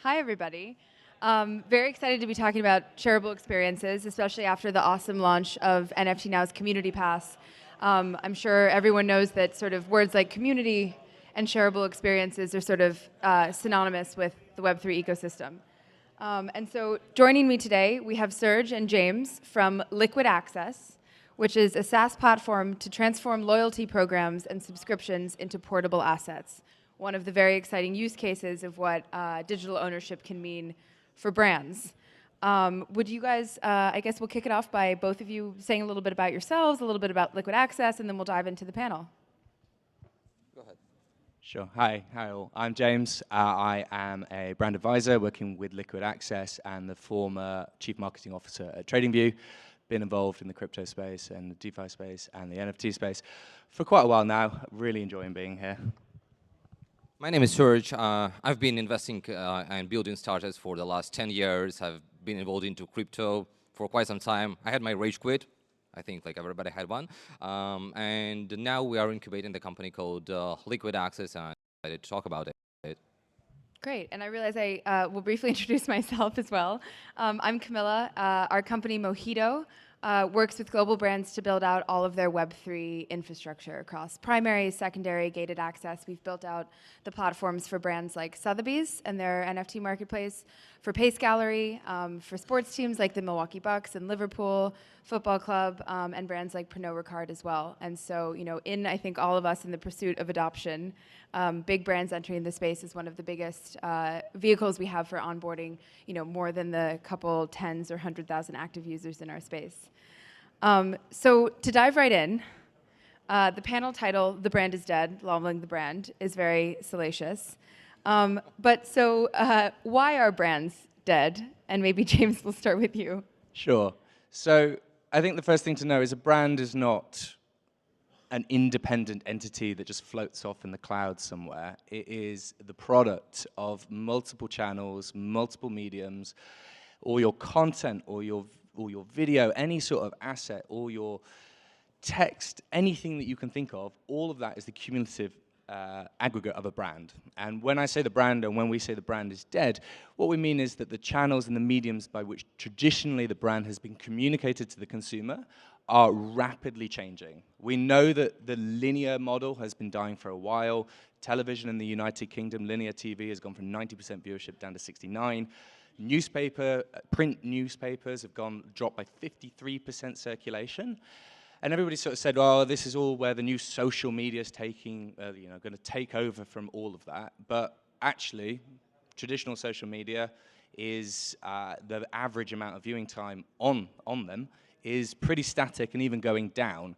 Hi, everybody. Very excited to be talking about shareable experiences, especially after the awesome launch of NFT Now's Community Pass. I'm sure everyone knows that sort of words like community and shareable experiences are sort of synonymous with the Web3 ecosystem. And so joining me today, we have Serge and James from Liquid Access, which is a SaaS platform to transform loyalty programs and subscriptions into portable assets. One of the very exciting use cases of what digital ownership can mean for brands. Would you guys, I guess we'll kick it off by both of you saying a little bit about yourselves, a little bit about Liquid Access, and then we'll dive into the panel. Go ahead. Sure. Hi all. I'm James. I am a brand advisor working with Liquid Access and the former chief marketing officer at TradingView. Been involved in the crypto space and the DeFi space and the NFT space for quite a while now. Really enjoying being here. My name is Serge. I've been investing and building startups for the last 10 years. I've been involved into crypto for quite some time. I had my rage quit. I think like everybody had one. And now we are incubating the company called Liquid Access, and I'm excited to talk about it. Great, and I realize I will briefly introduce myself as well. I'm Camilla. Our company, Mojito, works with global brands to build out all of their Web3 infrastructure across primary, secondary, gated access. We've built out the platforms for brands like Sotheby's and their NFT marketplace, for Pace Gallery, for sports teams like the Milwaukee Bucks and Liverpool Football Club, and brands like Pernod Ricard as well. And so, in I think all of us in the pursuit of adoption, big brands entering the space is one of the biggest vehicles we have for onboarding, more than the couple tens or 100,000 active users in our space. So to dive right in, the panel title, "The Brand is Dead, Leveling the Brand," is very salacious. But why are brands dead? And maybe James, we'll start with you. Sure. So I think the first thing to know is a brand is not an independent entity that just floats off in the clouds somewhere. It is the product of multiple channels, multiple mediums, all your content, or your video, any sort of asset, all your text, anything that you can think of, all of that is the cumulative aggregate of a brand. And when I say the brand, and when we say the brand is dead, what we mean is that the channels and the mediums by which traditionally the brand has been communicated to the consumer are rapidly changing. We know that the linear model has been dying for a while. Television in the United Kingdom, linear TV, has gone from 90% viewership down to 69%. Print newspapers have dropped by 53% circulation. And everybody sort of said, "Oh, this is all where the new social media is taking, going to take over from all of that." But actually, traditional social media is the average amount of viewing time on them is pretty static and even going down.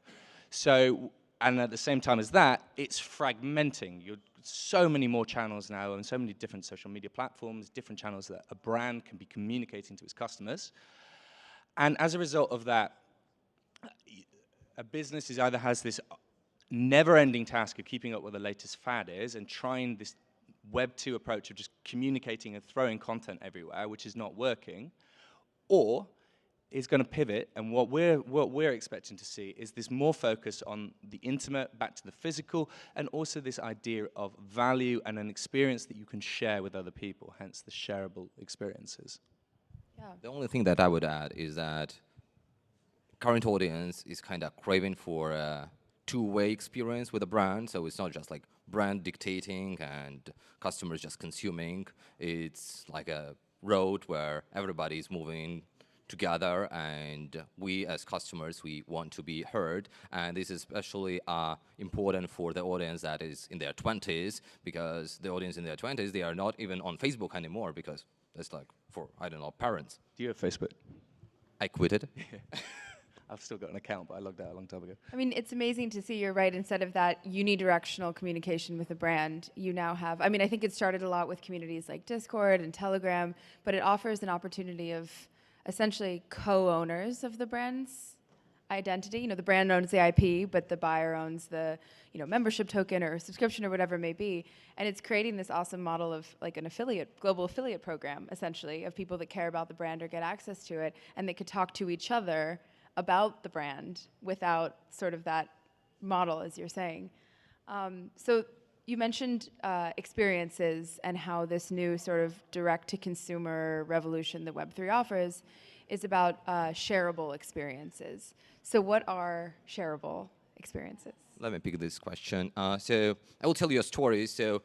So, and at the same time as that, it's fragmenting. You're so many more channels now and so many different social media platforms, different channels that a brand can be communicating to its customers. And as a result of that, a business either has this never-ending task of keeping up with the latest fad is and trying this Web 2 approach of just communicating and throwing content everywhere, which is not working, or is going to pivot, and what we're expecting to see is this more focus on the intimate, back to the physical, and also this idea of value and an experience that you can share with other people, hence the shareable experiences. Yeah. The only thing that I would add is that current audience is kind of craving for a two-way experience with a brand. So it's not just like brand dictating and customers just consuming. It's like a road where everybody's moving together, and we as customers, we want to be heard. And this is especially important for the audience that is in their 20s, because the audience in their 20s, they are not even on Facebook anymore, because that's like for, I don't know, parents. Do you have Facebook? I quit it. I've still got an account, but I logged out a long time ago. I mean, it's amazing to see, you're right, instead of that unidirectional communication with a brand, you now have, I mean, I think it started a lot with communities like Discord and Telegram, but it offers an opportunity of essentially co-owners of the brand's identity. The brand owns the IP, but the buyer owns the, membership token or subscription or whatever it may be. And it's creating this awesome model of like an global affiliate program, essentially, of people that care about the brand or get access to it, and they could talk to each other about the brand without sort of that model, as you're saying. So you mentioned experiences and how this new sort of direct-to-consumer revolution that Web3 offers is about shareable experiences. So what are shareable experiences? Let me pick this question. So I will tell you a story. So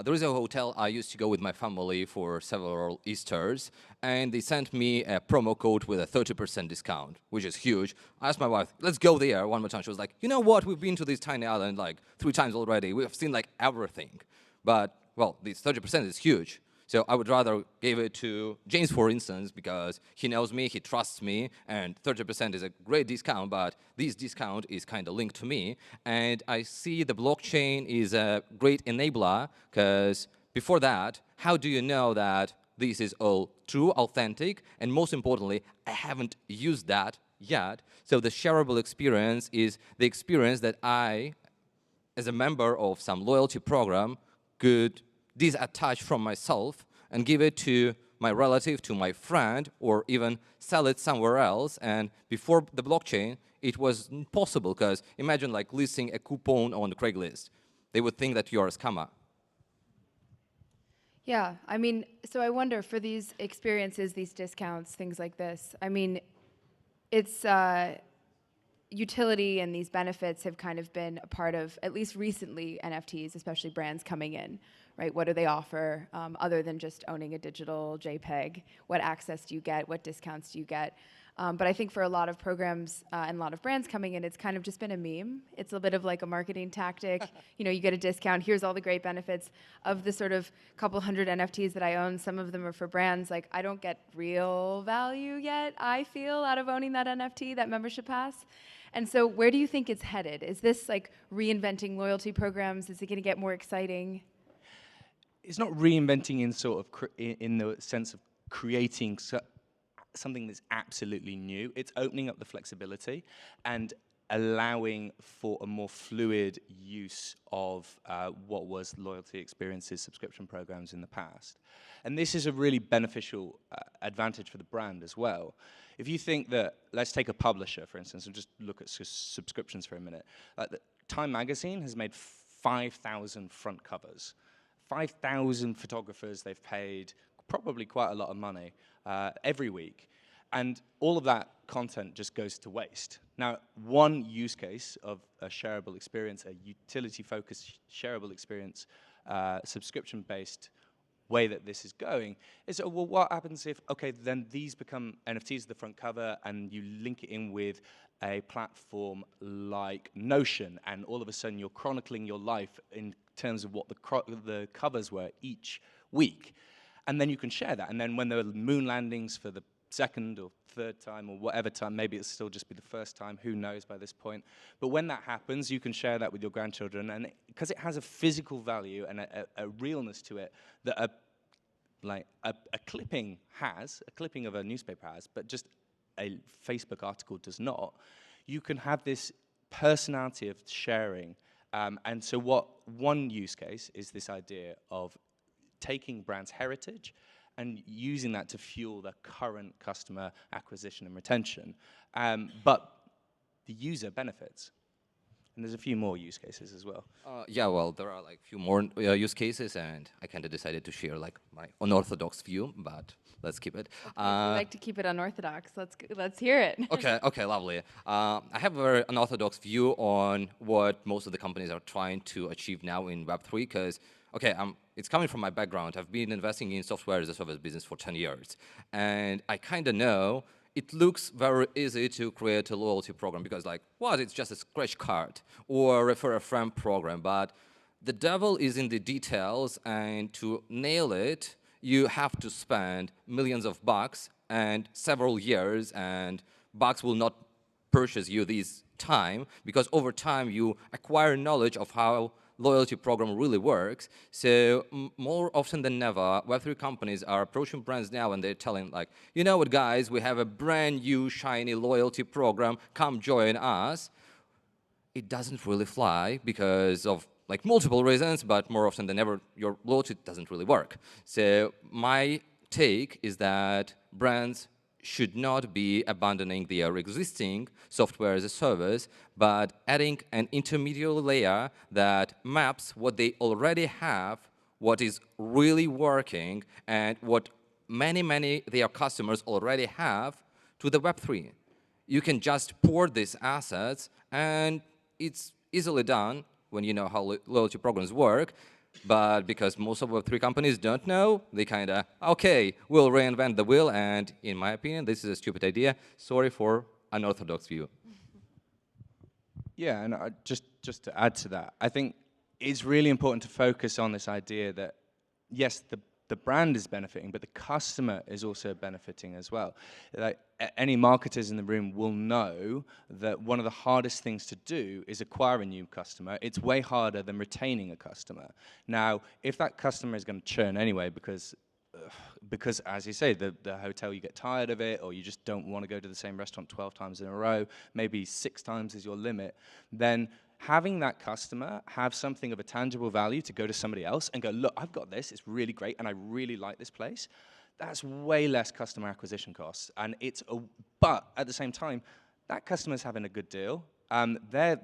there is a hotel I used to go with my family for several Easters, and they sent me a promo code with a 30% discount, which is huge. I asked my wife, let's go there one more time. She was like, you know what? We've been to this tiny island like 3 times already. We have seen like everything. But, well, this 30% is huge. So I would rather give it to James, for instance, because he knows me, he trusts me, and 30% is a great discount, but this discount is kind of linked to me. And I see the blockchain is a great enabler, because before that, how do you know that this is all true, authentic, and most importantly, I haven't used that yet. So the shareable experience is the experience that I, as a member of some loyalty program, could disattach from myself and give it to my relative, to my friend, or even sell it somewhere else. And before the blockchain, it was impossible, because imagine like listing a coupon on Craigslist. They would think that you're a scammer. Yeah, I mean, so I wonder for these experiences, these discounts, things like this, I mean, it's utility and these benefits have kind of been a part of, at least recently, NFTs, especially brands coming in, right? What do they offer other than just owning a digital JPEG? What access do you get? What discounts do you get? But I think for a lot of programs and a lot of brands coming in, it's kind of just been a meme. It's a bit of like a marketing tactic. You know, you get a discount. Here's all the great benefits of the sort of couple hundred NFTs that I own. Some of them are for brands. Like, I don't get real value yet, I feel, out of owning that NFT, that membership pass. And so where do you think it's headed? Is this like reinventing loyalty programs? Is it going to get more exciting? It's not reinventing in sort of in the sense of creating something that's absolutely new. It's opening up the flexibility and allowing for a more fluid use of what was loyalty experiences, subscription programs in the past. And this is a really beneficial advantage for the brand as well. If you think that, let's take a publisher, for instance, and just look at subscriptions for a minute. Time Magazine has made 5,000 front covers. 5,000 photographers, they've paid probably quite a lot of money every week. And all of that content just goes to waste. Now, one use case of a shareable experience, a utility-focused shareable experience, subscription-based way that this is going is, well, what happens if, okay, then these become NFTs, the front cover, and you link it in with a platform like Notion, and all of a sudden you're chronicling your life in terms of what the covers were each week. And then you can share that. And then when there are moon landings for the second or third time or whatever time, maybe it'll still just be the first time, who knows by this point. But when that happens, you can share that with your grandchildren. And because it has a physical value and a realness to it that a clipping has, a clipping of a newspaper has, but just a Facebook article does not, you can have this personality of sharing. And so one use case is this idea of taking brands' heritage and using that to fuel the current customer acquisition and retention. But the user benefits. And there's a few more use cases as well. Yeah, well, there are like a few more use cases, and I kind of decided to share like my unorthodox view, but let's keep it. We like to keep it unorthodox. Let's hear it. Okay, lovely. I have a very unorthodox view on what most of the companies are trying to achieve now in Web3, because, okay, it's coming from my background. I've been investing in software as a service business for 10 years, and I kind of know it looks very easy to create a loyalty program because, like, what? It's just a scratch card or refer a friend program. But the devil is in the details, and to nail it, you have to spend millions of bucks and several years, and bucks will not purchase you this time because over time you acquire knowledge of how loyalty program really works. So more often than never, Web3 companies are approaching brands now and they're telling like, you know what guys, we have a brand new shiny loyalty program, come join us. It doesn't really fly because of like multiple reasons, but more often than ever, your loyalty doesn't really work. So my take is that brands should not be abandoning their existing software as a service, but adding an intermediate layer that maps what they already have, what is really working, and what many their customers already have to the Web3. You can just port these assets, and it's easily done when you know how loyalty programs work. But because most of Web3 companies don't know, they kind of, okay, we'll reinvent the wheel, and in my opinion, this is a stupid idea. Sorry for unorthodox view. Yeah, and just to add to that, I think it's really important to focus on this idea that, yes, the brand is benefiting, but the customer is also benefiting as well. Like, any marketers in the room will know that one of the hardest things to do is acquire a new customer. It's way harder than retaining a customer. Now, if that customer is going to churn anyway because as you say, the hotel, you get tired of it, or you just don't want to go to the same restaurant 12 times in a row, maybe 6 times is your limit, then having that customer have something of a tangible value to go to somebody else and go, look, I've got this, it's really great, and I really like this place, that's way less customer acquisition costs. And but at the same time, that customer's having a good deal. They're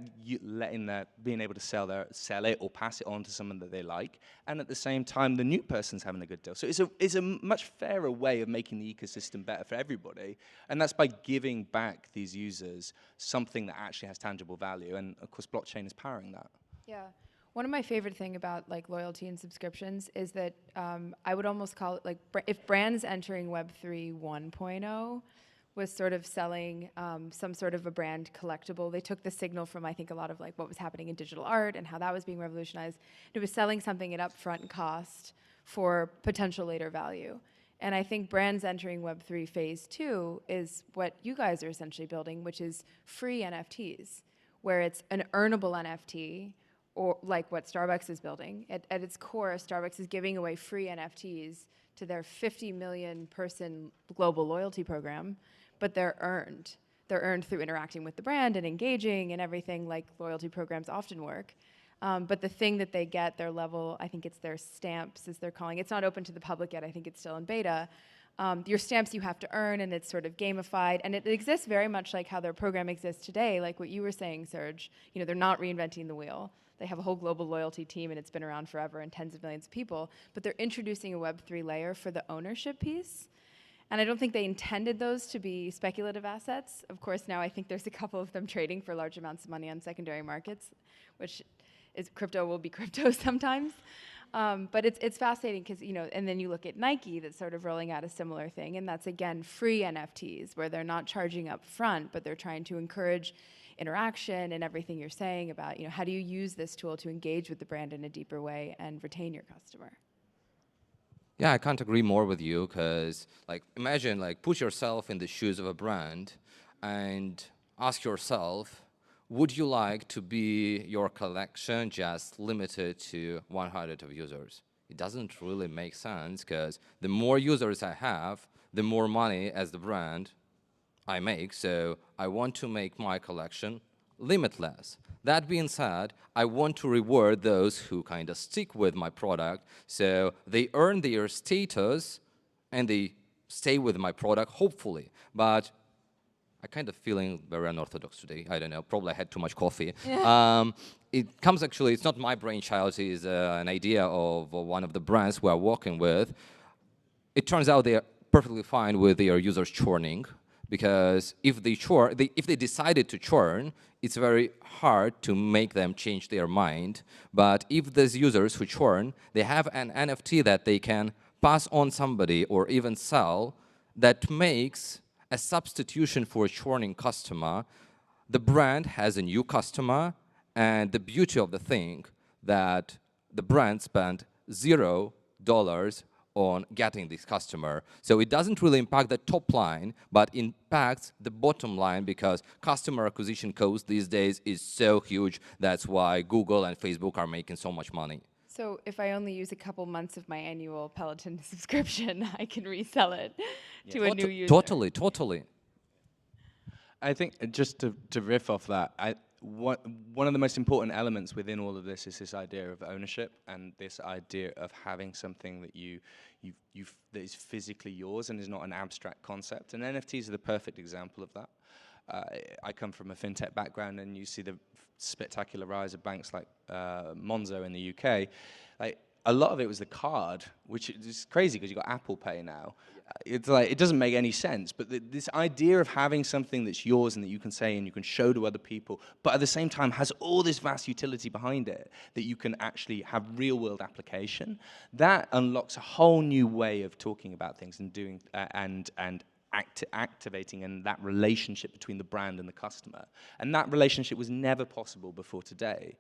being able to sell it or pass it on to someone that they like, and at the same time, the new person's having a good deal. So it's a much fairer way of making the ecosystem better for everybody, and that's by giving back these users something that actually has tangible value, and of course, blockchain is powering that. Yeah. One of my favorite thing about like loyalty and subscriptions is that I would almost call it like if brands entering Web3 1.0 was sort of selling some sort of a brand collectible. They took the signal from, I think, a lot of like what was happening in digital art and how that was being revolutionized. It was selling something at upfront cost for potential later value. And I think brands entering Web3 phase 2 is what you guys are essentially building, which is free NFTs, where it's an earnable NFT, or like what Starbucks is building. At its core, Starbucks is giving away free NFTs to their 50 million person global loyalty program, but they're earned. They're earned through interacting with the brand and engaging and everything like loyalty programs often work. But the thing that they get, their level, I think it's their stamps, as they're calling it. It's not open to the public yet. I think it's still in beta. Your stamps you have to earn, and it's sort of gamified. And it exists very much like how their program exists today, like what you were saying, Serge. You know, they're not reinventing the wheel. They have a whole global loyalty team, and it's been around forever and tens of millions of people. But they're introducing a Web3 layer for the ownership piece. And I don't think they intended those to be speculative assets. Of course, now I think there's a couple of them trading for large amounts of money on secondary markets, which is crypto will be crypto sometimes. But it's fascinating because, you know, and then you look at Nike that's sort of rolling out a similar thing, and that's, again, free NFTs, where they're not charging up front, but they're trying to encourage interaction and everything you're saying about, you know, how do you use this tool to engage with the brand in a deeper way and retain your customer? Yeah, I can't agree more with you, because like imagine, like, put yourself in the shoes of a brand and ask yourself, would you like to be your collection just limited to 100 of users? It doesn't really make sense, because the more users I have, the more money as the brand I make. So I want to make my collection limitless. That being said, I want to reward those who kind of stick with my product, so they earn their status and they stay with my product, hopefully. But I kind of feeling very unorthodox today. I don't know, probably I had too much coffee. Yeah. It comes actually, it's not my brainchild, it's an idea of one of the brands we are working with. It turns out they are perfectly fine with their users churning, because if they decided to churn, it's very hard to make them change their mind. But if these users who churn, they have an NFT that they can pass on somebody or even sell, that makes a substitution for a churning customer. The brand has a new customer, and the beauty of the thing that the brand spent $0 on getting this customer. So it doesn't really impact the top line, but impacts the bottom line, because customer acquisition cost these days is so huge. That's why Google and Facebook are making so much money. So if I only use a couple months of my annual Peloton subscription, I can resell it to a new user. Totally. I think just to riff off that, one of the most important elements within all of this is this idea of ownership and this idea of having something that that is physically yours and is not an abstract concept. And NFTs are the perfect example of that. I come from a fintech background, and you see the spectacular rise of banks like Monzo in the UK. Like, a lot of it was the card, which is crazy because you've got Apple Pay now. It's like, it doesn't make any sense, but this idea of having something that's yours and that you can say and you can show to other people, but at the same time has all this vast utility behind it that you can actually have real-world application, that unlocks a whole new way of talking about things and doing and activating and that relationship between the brand and the customer. And that relationship was never possible before today.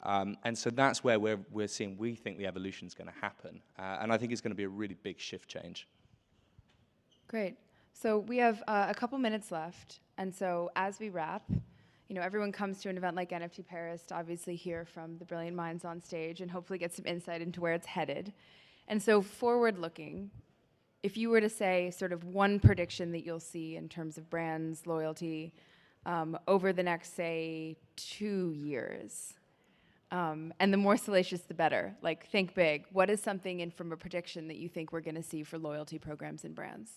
And so that's where we think the evolution is going to happen. And I think it's going to be a really big shift change. Great. So we have a couple minutes left. And so as we wrap, everyone comes to an event like NFT Paris to obviously hear from the brilliant minds on stage and hopefully get some insight into where it's headed. And so forward-looking, if you were to say sort of one prediction that you'll see in terms of brands, loyalty, over the next, say, 2 years, and the more salacious, the better. Like, think big. What is something from a prediction that you think we're going to see for loyalty programs and brands?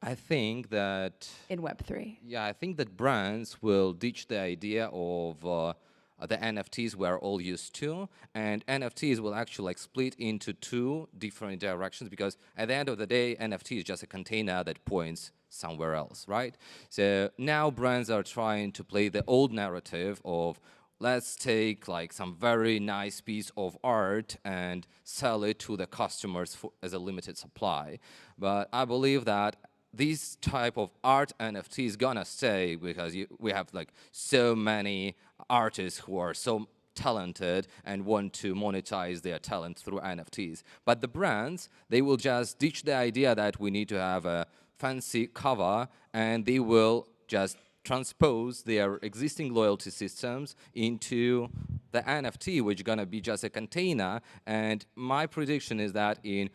I think that in Web3. Yeah, I think that brands will ditch the idea of the NFTs we're all used to, and NFTs will actually split into two different directions, because at the end of the day, NFT is just a container that points somewhere else, right? So now brands are trying to play the old narrative of, let's take some very nice piece of art and sell it to the customers as a limited supply. But I believe that this type of art NFT is gonna stay, because we have so many artists who are so talented and want to monetize their talent through NFTs. But the brands, they will just ditch the idea that we need to have a fancy cover, and they will just transpose their existing loyalty systems into the NFT, which is gonna be just a container. And my prediction is that in,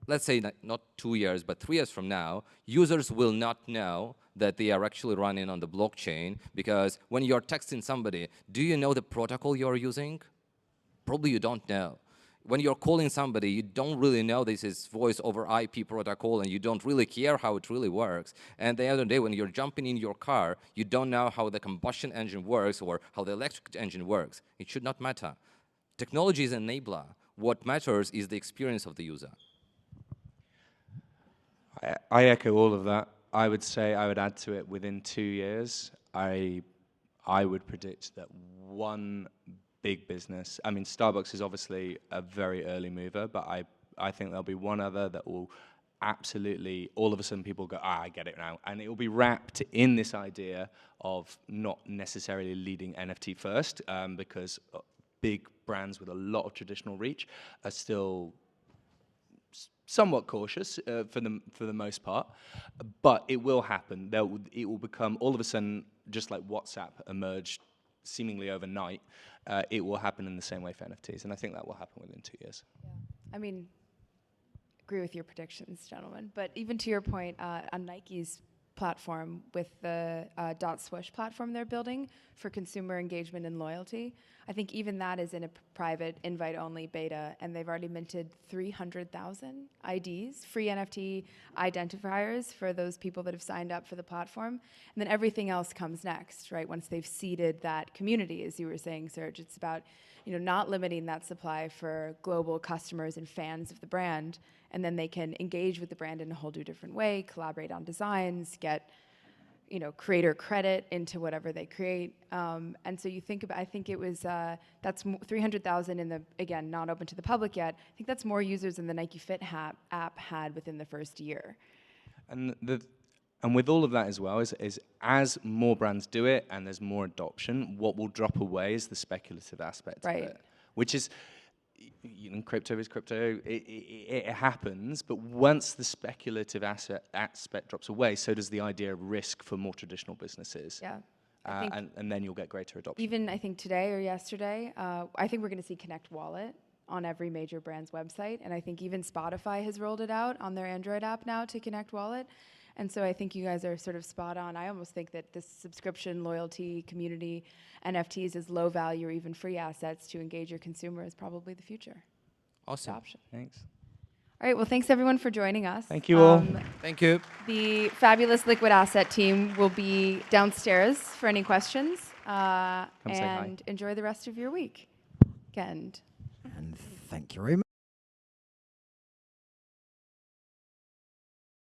let's say not 2 years, but 3 years from now, users will not know that they are actually running on the blockchain, because when you're texting somebody, do you know the protocol you're using? Probably you don't know. When you're calling somebody, you don't really know this is voice over IP protocol, and you don't really care how it really works. And the other day, when you're jumping in your car, you don't know how the combustion engine works or how the electric engine works. It should not matter. Technology is an enabler. What matters is the experience of the user. I echo all of that. I would say I would add to it within 2 years. I would predict that one big business, I mean, Starbucks is obviously a very early mover, but I think there'll be one other that will absolutely, all of a sudden people go, I get it now. And it will be wrapped in this idea of not necessarily leading NFT first, because big brands with a lot of traditional reach are still somewhat cautious for the most part, but it will happen. It will become, all of a sudden, just like WhatsApp emerged seemingly overnight, it will happen in the same way for NFTs, and I think that will happen within 2 years. Yeah. I mean, agree with your predictions, gentlemen, but even to your point, on Nike's platform with the Dot Swoosh platform they're building for consumer engagement and loyalty, I think even that is in a private invite-only beta, and they've already minted 300,000 IDs, free NFT identifiers for those people that have signed up for the platform, and then everything else comes next, right? Once they've seeded that community, as you were saying, Serge, it's about not limiting that supply for global customers and fans of the brand, and then they can engage with the brand in a whole new different way, collaborate on designs, get creator credit into whatever they create. And so you think about, I think it was, that's 300,000 in the, again, not open to the public yet. I think that's more users than the Nike Fit app had within the first year. And with all of that as well, is as more brands do it and there's more adoption, what will drop away is the speculative aspect of it, which is, crypto is crypto, it happens, but once the speculative aspect drops away, so does the idea of risk for more traditional businesses. Yeah. And then you'll get greater adoption. Even, I think, today or yesterday, I think we're going to see Connect Wallet on every major brand's website, and I think even Spotify has rolled it out on their Android app now to Connect Wallet. And so I think you guys are sort of spot on. I almost think that this subscription, loyalty, community, NFTs as low value or even free assets to engage your consumer is probably the future. Awesome. Option. Thanks. All right, well, thanks everyone for joining us. Thank you all. Thank you. The fabulous Liquid Asset team will be downstairs for any questions. say hi. And enjoy the rest of your weekend. And thank you very much.